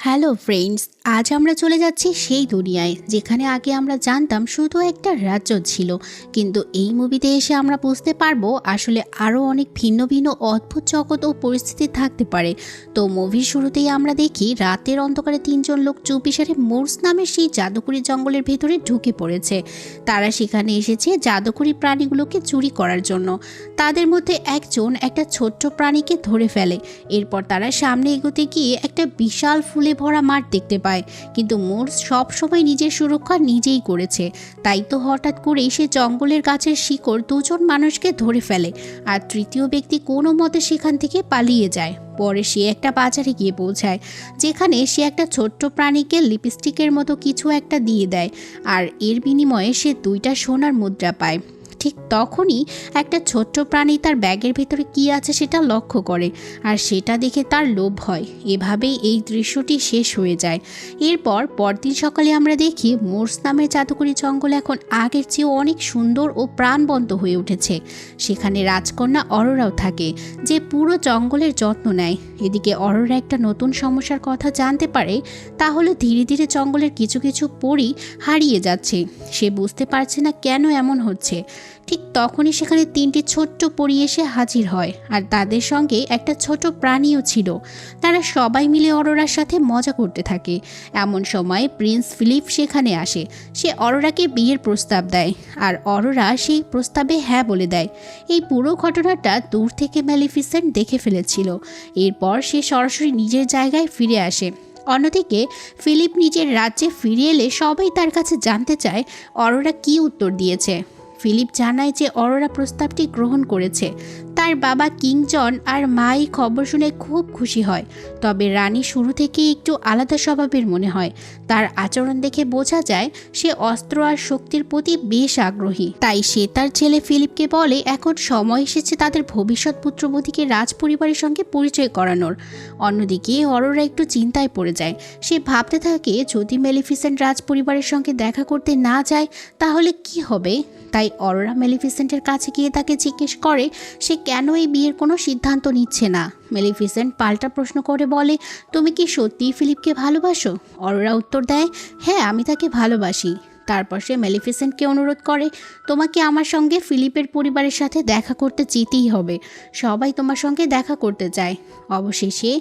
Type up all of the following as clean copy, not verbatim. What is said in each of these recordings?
Hello friends, আজ আমরা চলে যাচ্ছি সেই দুনিয়ায় যেখানে আগে আমরা জানতাম শুধু একটা রাজ্য ছিল, কিন্তু এই মুভিতে এসে আমরা বুঝতে পারবো আসলে আরও অনেক ভিন্ন ভিন্ন অদ্ভুত জগৎ ও পরিস্থিতি থাকতে পারে। তো মুভির শুরুতেই আমরা দেখি রাতের অন্ধকারে তিনজন লোক চুপিসারে মোর্স নামের সেই জাদুকরি জঙ্গলের ভেতরে ঢুকে পড়েছে। তারা সেখানে এসেছে জাদুকরি প্রাণীগুলোকে চুরি করার জন্য। তাদের মধ্যে একজন একটা ছোট্ট প্রাণীকে ধরে ফেলে। এরপর তারা সামনে এগোতে গিয়ে একটা বিশাল ফুলে ভরা মাঠ দেখতে পায়, কিন্তু মোর্স সবসময় নিজের সুরক্ষা নিজেই করেছে। তাই তো হঠাৎ করেই সে জঙ্গলের গাছের শিকড় দুজন মানুষকে ধরে ফেলে, আর তৃতীয় ব্যক্তি কোনো মতে সেখান থেকে পালিয়ে যায়। পরে সে একটা বাজারে গিয়ে পৌঁছায়, যেখানে সে একটা ছোট্ট প্রাণীকে লিপস্টিকের মতো কিছু একটা দিয়ে দেয়, আর এর বিনিময়ে সে 2টা সোনার মুদ্রা পায়। ঠিক তখনই একটা ছোট্ট প্রাণী তার ব্যাগের ভেতরে কী আছে সেটা লক্ষ্য করে, আর সেটা দেখে তার লোভ হয়। এভাবেই এই দৃশ্যটি শেষ হয়ে যায়। এরপর পরদিন সকালে আমরা দেখি মোর্স নামের জাদুকরি জঙ্গল এখন আগের চেয়েও অনেক সুন্দর ও প্রাণবন্ত হয়ে উঠেছে। সেখানে রাজকন্যা অরোরাও থাকে, যে পুরো জঙ্গলের যত্ন নেয়। এদিকে অরোরা একটা নতুন সমস্যার কথা জানতে পারে, তাহলে ধীরে ধীরে জঙ্গলের কিছু কিছু পরী হারিয়ে যাচ্ছে। সে বুঝতে পারছে না কেন এমন হচ্ছে। ঠিক তখনই সেখানে 3টি ছোট্ট পরী এসে হাজির হয়, আর তাদের সঙ্গে একটা ছোট প্রাণীও ছিল। তারা সবাই মিলে অরোরার সাথে মজা করতে থাকে। এমন সময় প্রিন্স ফিলিপ সেখানে আসে। সে অরোরাকে বিয়ের প্রস্তাব দেয়, আর অরোরা সেই প্রস্তাবে হ্যাঁ বলে দেয়। এই পুরো ঘটনাটা দূর থেকে ম্যালিফিসেন্ট দেখে ফেলেছিল। এরপর সে সরাসরি নিজের জায়গায় ফিরে আসে। অন্যদিকে ফিলিপ নিজের রাজ্যে ফিরে এলে সবাই তার কাছে জানতে চায় অরোরা কী উত্তর দিয়েছে। ফিলিপ জানায় যে অরোরা প্রস্তাবটি গ্রহণ করেছে। তার বাবা কিং জন আর মা এই খবর শুনে খুব খুশি হয়। তবে রানী শুরু থেকেই একটু আলাদা স্বভাবের মনে হয়। তার আচরণ দেখে বোঝা যায় সে অস্ত্র আর শক্তির প্রতি বেশ আগ্রহী। তাই সে তার ছেলে ফিলিপকে বলে এখন সময় এসেছে তাদের ভবিষ্যৎ পুত্রবধূকে রাজ পরিবারের সঙ্গে পরিচয় করানোর। অন্যদিকে অরোরা একটু চিন্তায় পড়ে যায়। সে ভাবতে থাকে যদি মেলিফিসেন্ট রাজ পরিবারের সঙ্গে দেখা করতে না যায় তাহলে কি হবে। তাই অরোরা মেলিফিসেন্টের কাছে গিয়ে তাকে জিজ্ঞেস করে সে কেন এই বিয়ের কোনো সিদ্ধান্ত নিচ্ছে না। মেলিফিসেন্ট পাল্টা প্রশ্ন করে বলে, তুমি কি সত্যিই ফিলিপকে ভালোবাসো? অরোরা উত্তর দেয়, হ্যাঁ, আমি তাকে ভালোবাসি। তারপর সে মেলিফিসেন্টকে অনুরোধ করে, তোমাকে আমার সঙ্গে ফিলিপের পরিবারের সাথে দেখা করতে যেতেই হবে। সবাই তোমার সঙ্গে দেখা করতে চায়। অবশেষে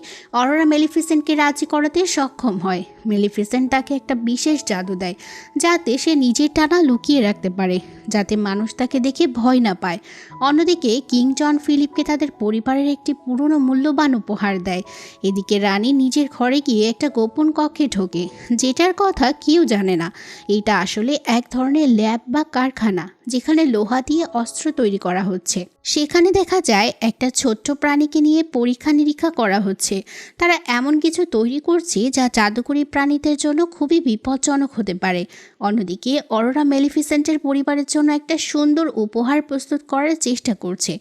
অরোরা মেলিফিসেন্টকে রাজি করাতে সক্ষম হয়। মেলিফিসেন্ট তাকে একটা বিশেষ জাদু দেয়, যাতে সে নিজের টানা লুকিয়ে রাখতে পারে, যাতে মানুষ তাকে দেখে ভয় না পায়। অন্যদিকে কিং জন ফিলিপকে তাদের পরিবারের একটি পুরনো মূল্যবান উপহার দেয়। এদিকে রানী নিজের ঘরে গিয়ে একটা গোপন কক্ষে ঢোকে, যেটার কথা কেউ জানে না। এটা আসলে এক ধরনের ল্যাব বা কারখানা, যেখানে লোহা দিয়ে অস্ত্র তৈরি করা হচ্ছে। সেখানে দেখা যায় একটা ছোট্ট প্রাণীকে নিয়ে পরীক্ষা নিরীক্ষা করা হচ্ছে। তারা এমন কিছু তৈরি করছে যা জাদুকরি প্রাণীদের জন্য খুবই বিপজ্জনক হতে পারে। অন্যদিকে অরোরা মেলিফিসেন্টের পরিবারের জন্য একটা সুন্দর উপহার প্রস্তুত করার চেষ্টা করছে,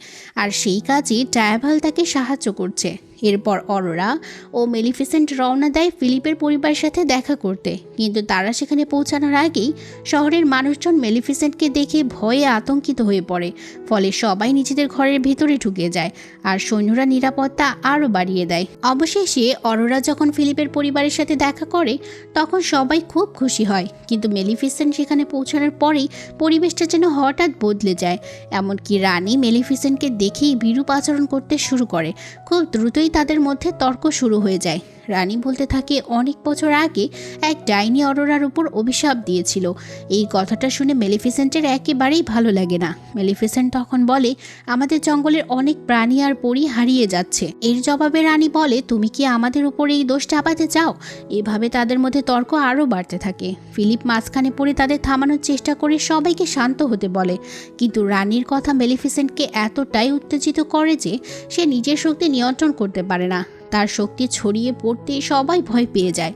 আর সেই কাজে ডায়াভাল তাকে সাহায্য করছে। এরপর অরোরা ও মেলিফিসেন্ট রওনা দেয় ফিলিপের পরিবারের সাথে দেখা করতে, কিন্তু তারা সেখানে পৌঁছানোর আগেই শহরের মানুষজন মেলিফিসেন্টকে দেখে ভয়ে আতঙ্কিত হয়ে পড়ে। ফলে সবাই নিজেদের ঘরের ভেতরে ঢুকে যায়, আর সৈন্যরা নিরাপত্তা আরও বাড়িয়ে দেয়। অবশেষে অরোরা যখন ফিলিপের পরিবারের সাথে দেখা করে তখন সবাই খুব খুশি হয়, কিন্তু মেলিফিসেন্ট সেখানে পৌঁছানোর পরেই পরিবেশটা যেন হঠাৎ বদলে যায়। এমনকি রানী মেলিফিসেন্টকে দেখেই বিরূপ আচরণ করতে শুরু করে। খুব দ্রুতই তাদের মধ্যে তর্ক শুরু হয়ে যায়। রানী বলতে থাকে অনেক বছর আগে এক ডাইনি অরোরার উপর অভিশাপ দিয়েছিল। এই কথাটা শুনে মেলিফিসেন্টের একেবারেই ভালো লাগে না। মেলিফিসেন্ট তখন বলে আমাদের জঙ্গলের অনেক প্রাণী আর পরী হারিয়ে যাচ্ছে। এর জবাবে রানী বলে তুমি কি আমাদের উপর এই দোষ চাপাতে চাও? এভাবে তাদের মধ্যে তর্ক আরও বাড়তে থাকে। ফিলিপ মাঝখানে পড়ে তাদের থামানোর চেষ্টা করে সবাইকে শান্ত হতে বলে, কিন্তু রানীর কথা মেলিফিসেন্টকে এতটাই উত্তেজিত করে যে সে নিজের শক্তি নিয়ন্ত্রণ করতে পারে না। তার শক্তি ছড়িয়ে পড়তে সবাই ভয় পেয়ে যায়।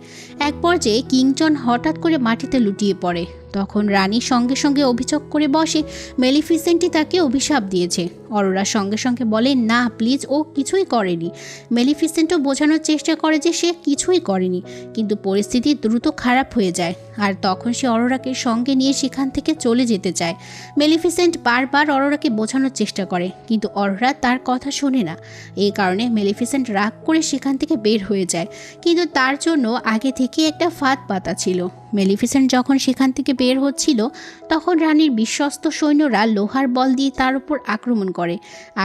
এক পর্যায়ে কিং জন হঠাৎ করে মাটিতে লুটিয়ে পড়ে। তখন রানী সঙ্গে সঙ্গে অভিযোগ করে বসে মেলিফিসেন্টই তাকে অভিশাপ দিয়েছে। অরোরা সঙ্গে সঙ্গে বলে না প্লিজ, ও কিছুই করেনি। মেলিফিসেন্টও বোঝানোর চেষ্টা করে যে সে কিছুই করেনি, কিন্তু পরিস্থিতি দ্রুত খারাপ হয়ে যায় আর তখন সে অরোরাকে সঙ্গে নিয়ে সেখান থেকে চলে যেতে চায়। মেলিফিসেন্ট বারবার অরোরাকে বোঝানোর চেষ্টা করে, কিন্তু অরোরা তার কথা শোনে না। এই কারণে মেলিফিসেন্ট রাগ করে সেখান থেকে বের হয়ে যায়, কিন্তু তার জন্য আগে থেকে একটা ফাঁদ পাতা ছিল। মেলিফিসেন্ট যখন সেখান থেকে বের হচ্ছিল তখন রানীর বিশ্বস্ত সৈন্যরা লোহার বল দিয়ে তার উপর আক্রমণ করে।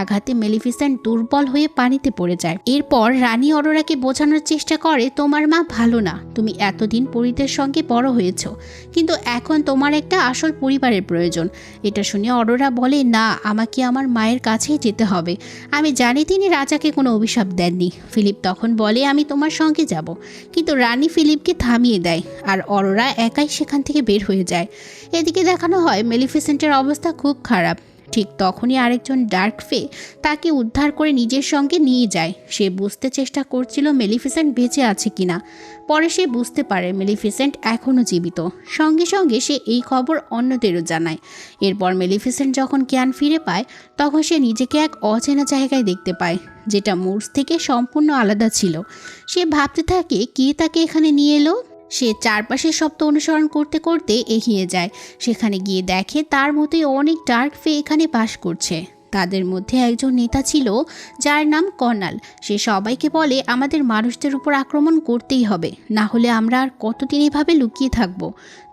আঘাতে মেলিফিসেন্ট দুর্বল হয়ে পানিতে পড়ে যায়। এরপর রানী অরোরাকে বোঝানোর চেষ্টা করে তোমার মা ভালো না, তুমি এতদিন পরীদের সঙ্গে বড় হয়েছো, কিন্তু এখন তোমার একটা আসল পরিবারের প্রয়োজন। এটা শুনে অরোরা বলে না, আমাকে আমার মায়ের কাছেই যেতে হবে। আমি জানি তিনি রাজাকে কোনো অভিশাপ দেননি। ফিলিপ তখন বলে আমি তোমার সঙ্গে যাব, কিন্তু রানী ফিলিপকে থামিয়ে দেয় আর অরোরা একাই সেখান থেকে বের হয়ে যায়। এদিকে দেখানো হয় মেলিফিসেন্টের অবস্থা খুব খারাপ। ঠিক তখনই আরেকজন ডার্ক ফে তাকে উদ্ধার করে নিজের সঙ্গে নিয়ে যায়। সে বুঝতে চেষ্টা করছিল মেলিফিসেন্ট বেঁচে আছে কিনা। পরে সে বুঝতে পারে মেলিফিসেন্ট এখনও জীবিত। সঙ্গে সঙ্গে সে এই খবর অন্যদেরও জানায়। এরপর মেলিফিসেন্ট যখন জ্ঞান ফিরে পায় তখন সে নিজেকে এক অচেনা জায়গায় দেখতে পায়, যেটা মুরস থেকে সম্পূর্ণ আলাদা ছিল। সে ভাবতে থাকে কে তাকে এখানে নিয়ে এলো। সে চারপাশের শব্দ অনুসরণ করতে করতে এগিয়ে যায়। সেখানে গিয়ে দেখে তার মতোই অনেক ডার্ক ফে এখানে বাস করছে। তাদের মধ্যে একজন নেতা ছিল যার নাম কর্নাল। সে সবাইকে বলে আমাদের মানুষদের উপর আক্রমণ করতেই হবে, না হলে আমরা আর কতদিন এভাবে লুকিয়ে থাকব।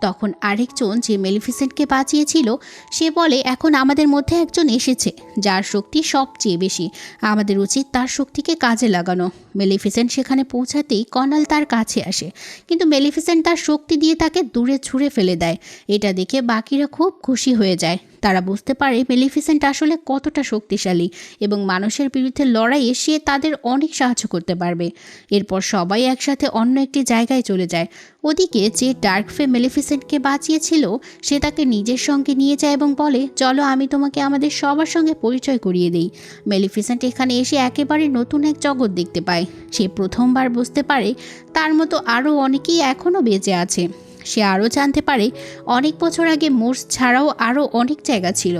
তখন আরেকজন যে মেলিফিসেন্টকে বাঁচিয়েছিল সে বলে এখন আমাদের মধ্যে একজন এসেছে যার শক্তি সবচেয়ে বেশি, আমাদের উচিত তার শক্তিকে কাজে লাগানো। মেলিফিসেন্ট সেখানে পৌঁছাতেই কর্নাল তার কাছে আসে, কিন্তু মেলিফিসেন্ট তার শক্তি দিয়ে তাকে দূরে ছুঁড়ে ফেলে দেয়। এটা দেখে বাকিরা খুব খুশি হয়ে যায়। তারা বুঝতে পারে মেলিফিসেন্ট আসলে কতটা শক্তিশালী এবং মানুষের বিরুদ্ধে লড়াইয়ে সে তাদের অনেক সাহায্য করতে পারবে। এরপর সবাই একসাথে অন্য একটি জায়গায় চলে যায়। ওদিকে যে ডার্ক ফে মেলিফিসেন্টকে বাঁচিয়েছিল সে তাকে নিজের সঙ্গে নিয়ে যায় এবং বলে চলো আমি তোমাকে আমাদের সবার সঙ্গে পরিচয় করিয়ে দিই। মেলিফিসেন্ট এখানে এসে একেবারে নতুন এক জগৎ দেখতে পায়। সে প্রথমবার বুঝতে পারে তার মতো আরও অনেকেই এখনও বেঁচে আছে। সে আরও জানতে পারে অনেক বছর আগে মোর্স ছাড়াও আরও অনেক জায়গা ছিল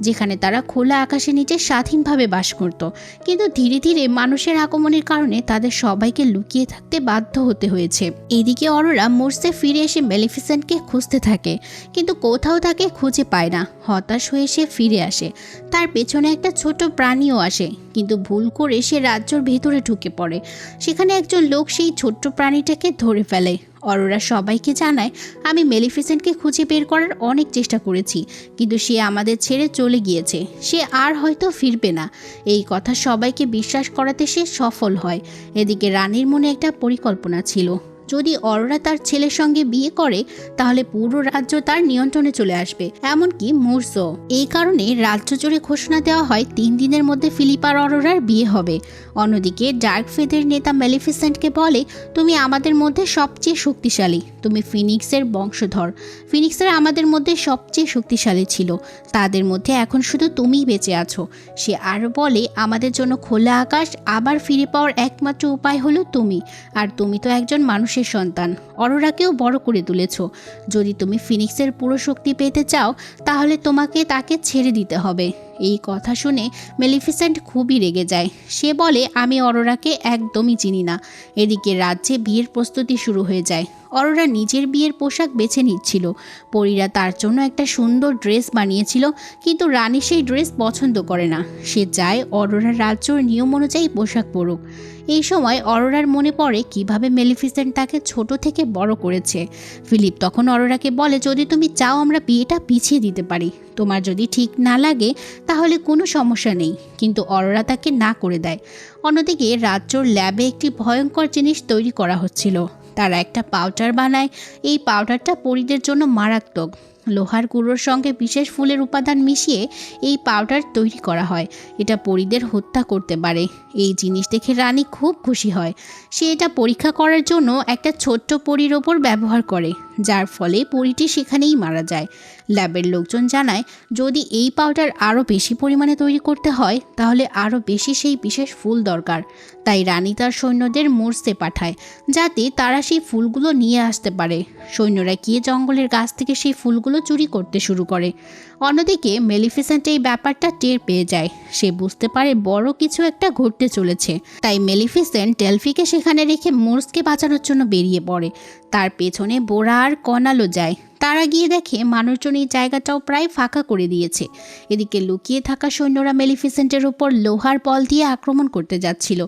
যেখানে তারা খোলা আকাশের নিচে স্বাধীনভাবে বাস করত, কিন্তু ধীরে ধীরে মানুষের আগমনের কারণে তাদের সবাইকে লুকিয়ে থাকতে বাধ্য হতে হয়েছে। এদিকে অরোরা মোর্সে ফিরে এসে মেলিফিসেন্টকে খুঁজতে থাকে, কিন্তু কোথাও তাকে খুঁজে পায় না। হতাশ হয়ে সে ফিরে আসে। তার পেছনে একটা ছোট প্রাণীও আসে, কিন্তু ভুল করে সে রাজ্যর ভেতরে ঢুকে পড়ে। সেখানে একজন লোক সেই ছোট্ট প্রাণীটাকে ধরে ফেলে। অরোরা সবাইকে জানায় আমি মেলিফিসেন্টকে খুঁজে বের করার অনেক চেষ্টা করেছি, কিন্তু সে আমাদের ছেড়ে চলে গিয়েছে, সে আর হয়তো ফিরবে না। এই কথা সবাইকে বিশ্বাস করাতে সে সফল হয়। এদিকে রানীর মনে একটা পরিকল্পনা ছিল, যদি অরোরা তার ছেলের সঙ্গে বিয়ে করে তাহলে পুরো রাজ্য তার নিয়ন্ত্রণে চলে আসবে, এমনকি মুরসও। এই কারণে রাজ্য জুড়ে ঘোষণা দেওয়া হয় 3 দিনের মধ্যে ফিলিপ আর অরোরার বিয়ে হবে। অন্যদিকে ডার্ক ফেদের নেতা মেলিফিসেন্টকে বলে তুমি আমাদের মধ্যে সবচেয়ে শক্তিশালী, তুমি ফিনিক্সের বংশধর। ফিনিক্সেরা আমাদের মধ্যে সবচেয়ে শক্তিশালী ছিল, তাদের মধ্যে এখন শুধু তুমিই বেঁচে আছো। সে আরও বলে আমাদের জন্য খোলা আকাশ আবার ফিরে পাওয়ার একমাত্র উপায় হলো তুমি, আর তুমি তো একজন মানুষের সন্তান, অরোরাকেও বড় করে তুলেছ। যদি তুমি ফিনিক্সের পুরো শক্তি পেতে চাও তাহলে তোমাকে তাকে ছেড়ে দিতে হবে। এই কথা শুনে মেলিফিসেন্ট খুবই রেগে যায়। সে বলে আমি অরোরাকে একদমই চিনি না। এদিকে রাজ্যে বিয়ের প্রস্তুতি শুরু হয়ে যায়। অরোরা নিজের বিয়ের পোশাক বেছে নিচ্ছিল। পরীরা তার জন্য একটা সুন্দর ড্রেস বানিয়েছিল, কিন্তু রানী সেই ড্রেস পছন্দ করে না। সে চায় অরোরা রাজ্যর নিয়ম অনুযায়ী পোশাক পরুক। এই সময় অরোরার মনে পড়ে কিভাবে মেলিফিসেন্ট তাকে ছোট থেকে বড় করেছে। ফিলিপ তখন অরোরাকে বলে যদি তুমি চাও আমরা বিয়েটা পিছিয়ে দিতে পারি, তোমার যদি ঠিক না লাগে তাহলে কোনো সমস্যা নেই, কিন্তু অরোরা তাকে না করে দেয়। অন্যদিকে রাজ্যর ল্যাবে একটি ভয়ঙ্কর জিনিস তৈরি করা হচ্ছিল। তারা একটা পাউডার বানায়। এই পাউডারটা পরীদের জন্য মারাত্মক। লোহার গুঁড়োর সঙ্গে বিশেষ ফুলের উপাদান মিশিয়ে এই পাউডার তৈরি করা হয়। এটা পরীদের হত্যা করতে পারে। এই জিনিস দেখে রানী খুব খুশি হয়। সে এটা পরীক্ষা করার জন্য একটা ছোট্ট পরীর ওপর ব্যবহার করে, যার ফলে পরীটি সেখানেই মারা যায়। ল্যাবের লোকজন জানায় যদি এই পাউডার আরও বেশি পরিমাণে তৈরি করতে হয় তাহলে আরও বেশি সেই বিশেষ ফুল দরকার। তাই রানী তার সৈন্যদের মোর্সে পাঠায় যাতে তারা সেই ফুলগুলো নিয়ে আসতে পারে। সৈন্যরা গিয়ে জঙ্গলের গাছ থেকে সেই ফুলগুলো চুরি করতে শুরু করে। অন্যদিকে মেলিফিসেন্ট এই ব্যাপারটা টের পেয়ে যায়। সে বুঝতে পারে বড় কিছু একটা ঘটতে চলেছে। তাই মেলিফিসেন্ট ডেলফিকে সেখানে রেখে মোর্সকে বাঁচানোর জন্য বেরিয়ে পড়ে। তার পেছনে বোরা আর কনালও যায়। তারা গিয়ে দেখে মানুষজন এই জায়গাটাও প্রায় ফাঁকা করে দিয়েছে। এদিকে লুকিয়ে থাকা সৈন্যরা মেলিফিসেন্টের উপর লোহার বল দিয়ে আক্রমণ করতে যাচ্ছিল।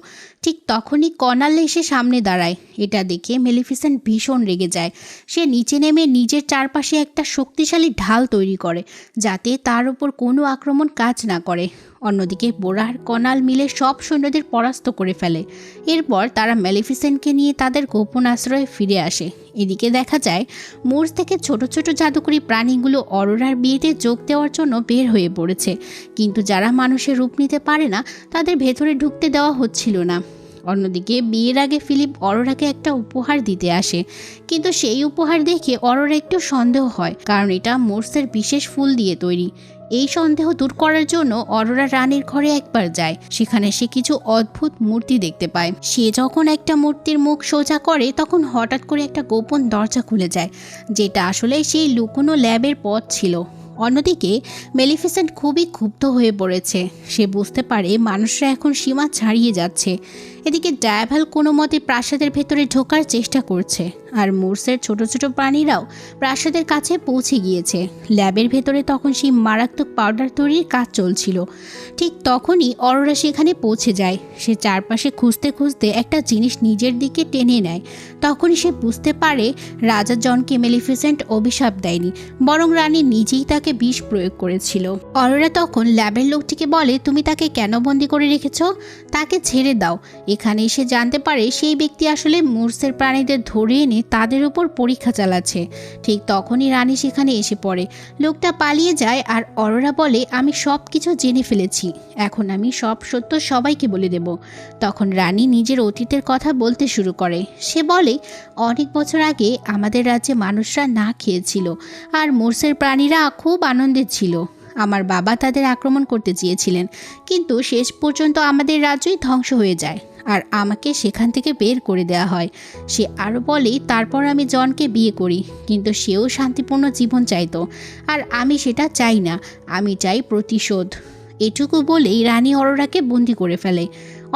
ঠিক তখনই কনাল এসে সামনে দাঁড়ায়। এটা দেখে মেলিফিসেন্ট ভীষণ রেগে যায়। সে নিচে নেমে নিজের চারপাশে একটা শক্তিশালী ঢাল তৈরি করে যাতে তার উপর কোনো আক্রমণ কাজ না করে। অন্যদিকে বোরা আর কনাল মিলে সব সৈন্যদের পরাস্ত করে ফেলে। এরপর তারা মেলিফিসেন্টকে নিয়ে তাদের গোপন আশ্রয়ে ফিরে আসে। এদিকে দেখা যায় মোর্স থেকে ছোট ছোট জাদুকরী প্রাণীগুলো অরোরার বিয়েতে যোগ দেওয়ার জন্য বের হয়ে পড়েছে, কিন্তু যারা মানুষের রূপ নিতে পারে না তাদের ভেতরে ঢুকতে দেওয়া হচ্ছিল না। অন্যদিকে বিয়ের আগে ফিলিপ অরোরাকে একটা উপহার দিতে আসে, কিন্তু সেই উপহার দেখে অরোরা একটু সন্দেহ হয়, কারণ এটা মোর্সের বিশেষ ফুল দিয়ে তৈরি। এই সন্দেহ দূর করার জন্য অরোরা রানীর ঘরে একবার যায়। সেখানে সে কিছু অদ্ভুত মূর্তি দেখতে পায়। সে যখন একটা মূর্তির মুখ সোজা করে তখন হঠাৎ করে একটা গোপন দরজা খুলে যায়, যেটা আসলে সেই লুকোনো ল্যাবের পথ ছিল। অন্যদিকে মেলিফিসেন্ট খুবই ক্ষুব্ধ হয়ে পড়েছে। সে বুঝতে পারে মানুষরা এখন সীমা ছাড়িয়ে যাচ্ছে। এদিকে ডায়াভাল কোনো মতে প্রাসাদের ভেতরে ঢোকার চেষ্টা করছে, আর মোর্সের ছোট ছোট প্রাণীরাও প্রাসাদের কাছে পৌঁছে গিয়েছে। ল্যাবের ভেতরে তখন সেই মারাত্মক পাউডার তৈরির কাজ চলছিল। ঠিক তখনই অরোরা সেখানে পৌঁছে যায়। সে চারপাশে খুঁজতে খুঁজতে একটা জিনিস নিজের দিকে টেনে নেয়। তখনই সে বুঝতে পারে রাজা জনকে মেলিফিসেন্ট অভিশাপ দেয়নি, বরং রানী নিজেই তাকে বিষ প্রয়োগ করেছিল। অরোরা তখন ল্যাবের লোকটিকে বলে, তুমি তাকে কেন বন্দি করে রেখেছ? তাকে ছেড়ে দাও। এখানে এসে জানতে পারে সেই ব্যক্তি আসলে মোর্সের প্রাণীদের ধরে এনে তাদের উপর পরীক্ষা চালাচ্ছে। ঠিক তখনই রানী সেখানে এসে পড়ে। লোকটা পালিয়ে যায় আর অরোরা বলে, আমি সব কিছু জেনে ফেলেছি, এখন আমি সব সত্য সবাইকে বলে দেব। তখন রানী নিজের অতীতের কথা বলতে শুরু করে। সে বলে, অনেক বছর আগে আমাদের রাজ্যে মানুষরা না খেয়েছিল আর মোর্সের প্রাণীরা খুব আনন্দের ছিল। আমার বাবা তাদের আক্রমণ করতে চেয়েছিলেন, কিন্তু শেষ পর্যন্ত আমাদের রাজ্যই ধ্বংস হয়ে যায় আর আমাকে সেখান থেকে বের করে দেওয়া হয়। সে আরও বলে, তারপর আমি জনকে বিয়ে করি, কিন্তু সেও শান্তিপূর্ণ জীবন চাইতো, আর আমি সেটা চাই না। আমি চাই প্রতিশোধ। এটুকু বলেই রানী অরোরাকে বন্দি করে ফেলে।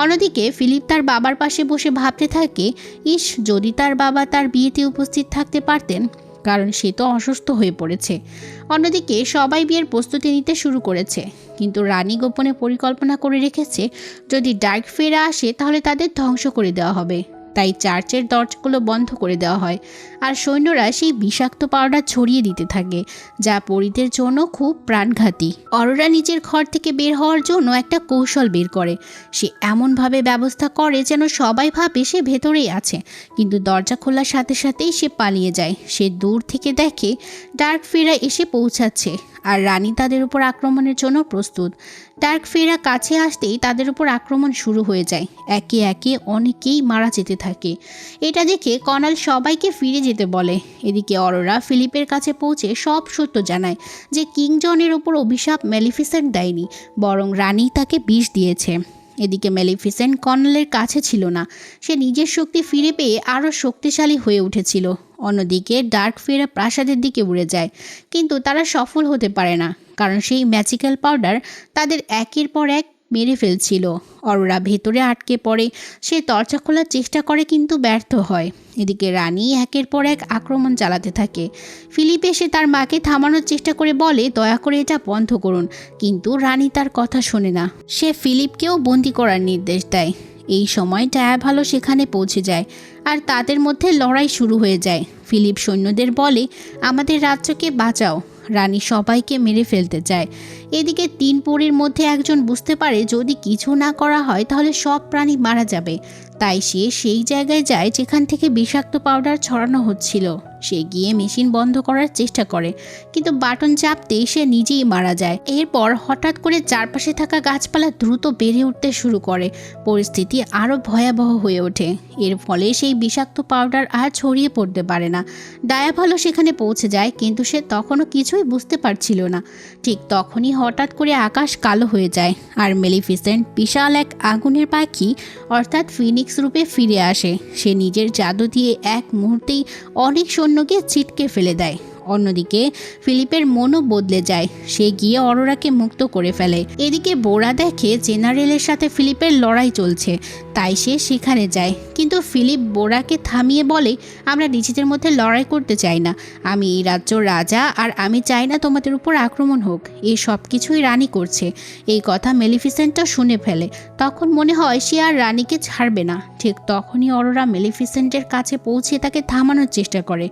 অন্যদিকে ফিলিপ তার বাবার পাশে বসে ভাবতে থাকে, ইস, যদি তার বাবা তার বিয়েতে উপস্থিত থাকতে পারতেন, কারণ সে তো অসুস্থ হয়ে পড়েছে। অন্যদিকে সবাই বিয়ের প্রস্তুতি নিতে শুরু করেছে, কিন্তু রানী গোপনে পরিকল্পনা করে রেখেছে যদি ডার্ক ফেরা আসে তাহলে তাদের ধ্বংস করে দেওয়া হবে। তাই চার্চের দরজাগুলো বন্ধ করে দেওয়া হয়, আর সৈন্যরা সেই বিষাক্ত পাউডার ছড়িয়ে দিতে থাকে, যা পরীদের জন্য খুব প্রাণঘাতী। অরোরা নিজের ঘর থেকে বের হওয়ার জন্য একটা কৌশল বের করে। সে এমনভাবে ব্যবস্থা করে যেন সবাই ভাবে সে ভেতরেই আছে, কিন্তু দরজা খোলার সাথে সাথেই সে পালিয়ে যায়। সে দূর থেকে দেখে ডার্ক ফেরা এসে পৌঁছাচ্ছে, আর রানী তাদের উপর আক্রমণের জন্য প্রস্তুত। ডার্ক ফেরা কাছে আসতেই তাদের উপর আক্রমণ শুরু হয়ে যায়। একে একে অনেকেই মারা যেতে থাকে। এটা দেখে কনাল সবাইকে ফিরে যেতে বলে। এদিকে অরোরা ফিলিপের কাছে পৌঁছে সব সত্য জানায় যে কিং জনের উপর অভিশাপ মেলিফিসেন্ট দেয়নি, বরং রানী তাকে বিষ দিয়েছে। এদিকে মেলিফিসেন্ট কর্নেলের কাছে ছিল না, সে নিজের শক্তি ফিরে পেয়ে আরও শক্তিশালী হয়ে উঠেছিল। অন্যদিকে ডার্ক ফেরা প্রাসাদের দিকে উড়ে যায়, কিন্তু তারা সফল হতে পারে না, কারণ সেই ম্যাজিক্যাল পাউডার তাদের একের পর এক মেরে ফেলছিল। অরোরা ভেতরে আটকে পড়ে। সে দরজা খোলার চেষ্টা করে, কিন্তু ব্যর্থ হয়। এদিকে রানী একের পর এক আক্রমণ চালাতে থাকে। ফিলিপ এসে তার মাকে থামানোর চেষ্টা করে বলে, দয়া করে এটা বন্ধ করুন, কিন্তু রানী তার কথা শোনে না। সে ফিলিপকেও বন্দি করার নির্দেশ দেয়। এই সময় ডায়াভালও সেখানে পৌঁছে যায়, আর তাদের মধ্যে লড়াই শুরু হয়ে যায়। ফিলিপ সৈন্যদের বলে, আমাদের রাজ্যকে বাঁচাও। রানী সবাইকে মেরে ফেলতে চায়। এদিকে 3 পরীর মধ্যে একজন বুঝতে পারে যদি কিছু না করা হয় তাহলে সব প্রাণী মারা যাবে। তাই সে সেই জায়গায় যায় যেখান থেকে বিষাক্ত পাউডার ছড়ানো হচ্ছিল। সে গিয়ে মেশিন বন্ধ করার চেষ্টা করে, কিন্তু বাটন চাপতেই সে নিজেই মারা যায়। এরপর হঠাৎ করে চারপাশে থাকা গাছপালা দ্রুত বেড়ে উঠতে শুরু করে। পরিস্থিতি আরও ভয়াবহ হয়ে ওঠে। এর ফলে সেই বিষাক্ত পাউডার আর ছড়িয়ে পড়তে পারে না। ডায়াভালো সেখানে পৌঁছে যায়, কিন্তু সে তখনও কিছুই বুঝতে পারছিল না। ঠিক তখনই হঠাৎ করে আকাশ কালো হয়ে যায়, আর মেলিফিসেন্ট বিশাল এক আগুনের পাখি অর্থাৎ ফিনিক্স রূপে ফিরে আসে। সে নিজের জাদু দিয়ে এক মুহূর্তেই অনেক সৈন্যকে ছিটকে ফেলে দেয়। অন্যদিকে ফিলিপের মনও বদলে যায়, সে গিয়ে অরোরাকে মুক্ত করে ফেলে। এদিকে বোরা দেখে জেনারেলের সাথে ফিলিপের লড়াই চলছে, তাই সে সেখানে যায়। কিন্তু ফিলিপ বোরাকে থামিয়ে বলে, আমরা নিজেদের মধ্যে লড়াই করতে চাই না। আমি এই রাজ্যর রাজা, আর আমি চাই না তোমাদের উপর আক্রমণ হোক। এই সব কিছুই রানী করছে। এই কথা মেলিফিসেন্টও শুনে ফেলে। তখন মনে হয় সে আর রানীকে ছাড়বে না। ঠিক তখনই অরোরা মেলিফিসেন্টের কাছে পৌঁছে তাকে থামানোর চেষ্টা করে।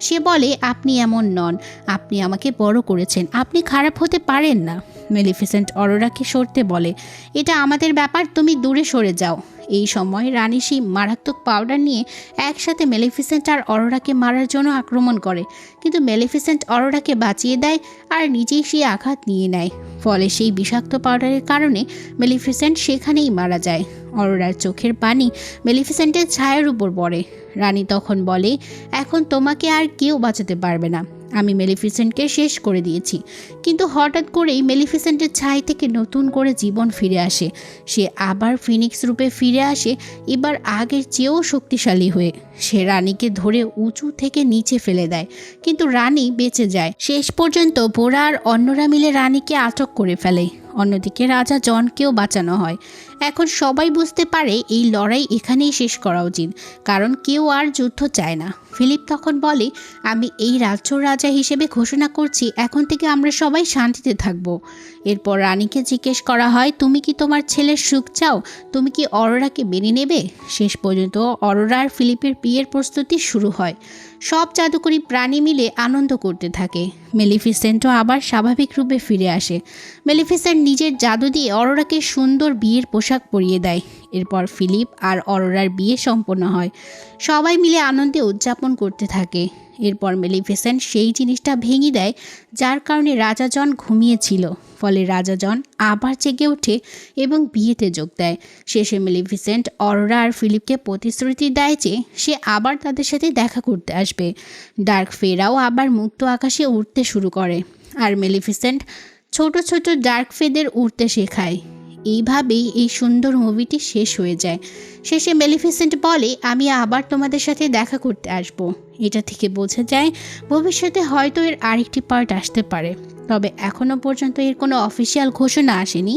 সে বলে, আপনি এমন নন, আপনি আমাকে বড় করেছেন, আপনি খারাপ হতে পারেন না। মেলিফিসেন্ট অরোরাকে সরতে বলে, এটা আমাদের ব্যাপার, তুমি দূরে সরে যাও। এই সময় রানী সেই মারাত্মক পাউডার নিয়ে একসাথে মেলিফিসেন্ট আর অরোরাকে মারার জন্য আক্রমণ করে, কিন্তু মেলিফিসেন্ট অরোরাকে বাঁচিয়ে দেয় আর নিজেই সেই আঘাত নিয়ে নেয়। ফলে সেই বিষাক্ত পাউডারের কারণে মেলিফিসেন্ট সেখানেই মারা যায়। অরোরার চোখের পানি মেলিফিসেন্টের ছায়ার উপর পড়ে। রানী তখন বলে, এখন তোমাকে আর কেউ বাঁচাতে পারবে না, আমি মেলিফিসেন্টকে শেষ করে দিয়েছি। কিন্তু হঠাৎ করেই মেলিফিসেন্টের ছাই থেকে নতুন করে জীবন ফিরে আসে। সে আবার ফিনিক্স রূপে ফিরে আসে, এবার আগের চেয়েও শক্তিশালী হয়ে। সে রানীকে ধরে উঁচু থেকে নিচে ফেলে দেয়, কিন্তু রানী বেঁচে যায়। শেষ পর্যন্ত বোরা আর অন্যরা মিলে রানীকে আটক করে ফেলে। অন্যদিকে রাজা জনকেও বাঁচানো হয়। এখন সবাই বুঝতে পারে এই লড়াই এখানেই শেষ করা উচিত, কারণ কেউ আর যুদ্ধ চায় না। ফিলিপ তখন বলে, আমি এই রাজ্যর রাজা হিসেবে ঘোষণা করছি, এখন থেকে আমরা সবাই শান্তিতে থাকব। এরপর রানীকে জিজ্ঞেস করা হয়, তুমি কি তোমার ছেলের সুখ চাও? তুমি কি অরোরাকে মেনে নেবে? শেষ পর্যন্ত অরোরা আর ফিলিপের বিয়ের প্রস্তুতি শুরু হয়। সব জাদুকরী প্রাণী মিলে আনন্দ করতে থাকে। মেলিফিসেন্টও আবার স্বাভাবিক রূপে ফিরে আসে। মেলিফিসেন্ট নিজের জাদু দিয়ে অরোরাকে সুন্দর বিয়ের পোশাক পরিয়ে দেয়। এরপর ফিলিপ আর অরোরার বিয়ে সম্পন্ন হয়। সবাই মিলে আনন্দে উদযাপন করতে থাকে। এরপর মেলিফিসেন্ট সেই জিনিসটা ভেঙে দেয় যার কারণে রাজা জন ঘুমিয়েছিল। ফলে রাজা জন আবার জেগে ওঠে এবং বিয়েতে যোগ দেয়। শেষে মেলিফিসেন্ট অরোরা আর ফিলিপকে প্রতিশ্রুতি দেয় যে সে আবার তাদের সাথে দেখা করতে আসবে। ডার্ক ফেরাও আবার মুক্ত আকাশে উড়তে শুরু করে, আর মেলিফিসেন্ট ছোট ছোট ডার্ক ফেদের উড়তে শেখায়। এইভাবেই এই সুন্দর মুভিটি শেষ হয়ে যায়। শেষে মেলিফিসেন্ট বলে, আমি আবার তোমাদের সাথে দেখা করতে আসব। এটা থেকে বোঝা যায় ভবিষ্যতে হয়তো এর আরেকটি পার্ট আসতে পারে, তবে এখনও পর্যন্ত এর কোনো অফিসিয়াল ঘোষণা আসেনি।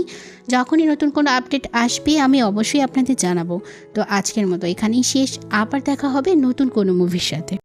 যখনই নতুন কোনো আপডেট আসবে আমি অবশ্যই আপনাদের জানাবো। তো আজকের মতো এখানেই শেষ, আবার দেখা হবে নতুন কোনো মুভির সাথে।